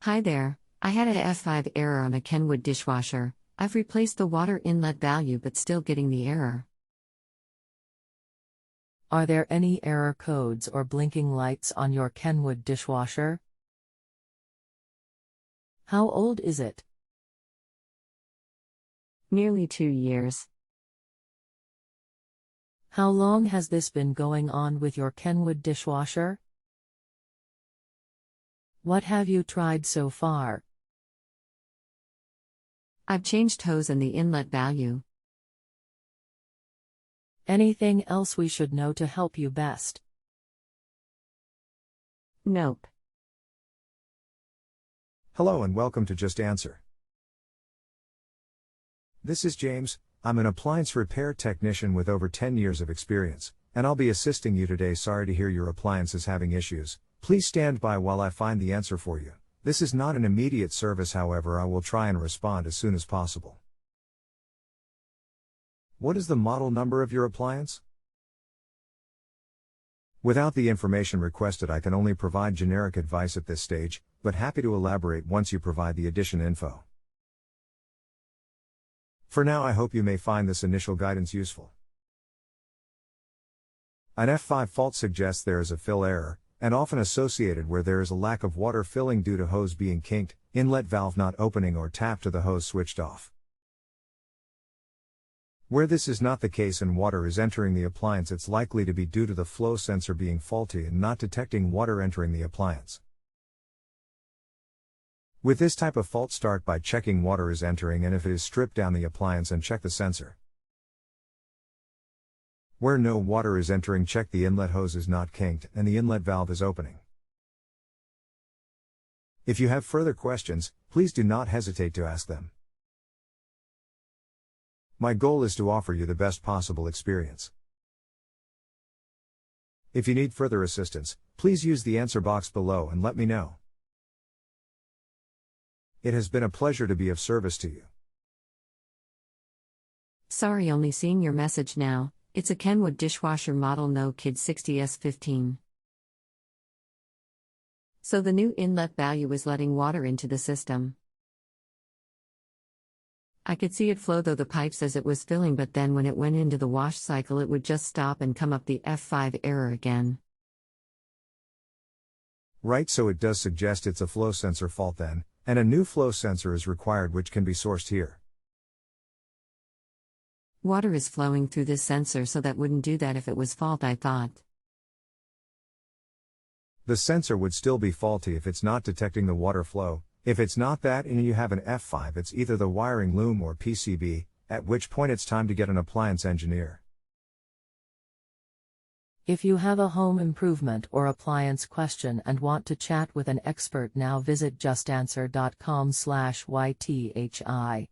Hi there, I had a F5 error on a Kenwood dishwasher. I've replaced the water inlet value but still getting the error. Are there any error codes or blinking lights on your Kenwood dishwasher? How old is it? Nearly 2 years. How long has this been going on with your Kenwood dishwasher? What have you tried so far? I've changed hose and the inlet value. Anything else we should know to help you best? Nope. Hello and welcome to Just Answer. This is James. I'm an appliance repair technician with over 10 years of experience, and I'll be assisting you today. Sorry to hear your appliance is having issues. Please stand by while I find the answer for you. This is not an immediate service, however, I will try and respond as soon as possible. What is the model number of your appliance? Without the information requested, I can only provide generic advice at this stage, but happy to elaborate once you provide the addition info. For now, I hope you may find this initial guidance useful. An F5 fault suggests there is a fill error, and often associated where there is a lack of water filling due to hose being kinked, inlet valve not opening, or tap to the hose switched off. Where this is not the case and water is entering the appliance, it's likely to be due to the flow sensor being faulty and not detecting water entering the appliance. With this type of fault, start by checking water is entering, and if it is, strip down the appliance and check the sensor. Where no water is entering, check the inlet hose is not kinked and the inlet valve is opening. If you have further questions, please do not hesitate to ask them. My goal is to offer you the best possible experience. If you need further assistance, please use the answer box below and let me know. It has been a pleasure to be of service to you. Sorry, only seeing your message now. It's a Kenwood dishwasher model No Kid 60S15. So the new inlet value is letting water into the system. I could see it flow though the pipe says it was filling, but then when it went into the wash cycle it would just stop and come up the F5 error again. Right, so it does suggest it's a flow sensor fault then, and a new flow sensor is required, which can be sourced here. Water is flowing through this sensor, so that wouldn't do that if it was fault, I thought. The sensor would still be faulty if it's not detecting the water flow. If it's not that and you have an F5, it's either the wiring loom or PCB, at which point it's time to get an appliance engineer. If you have a home improvement or appliance question and want to chat with an expert now, visit justanswer.com/ythi.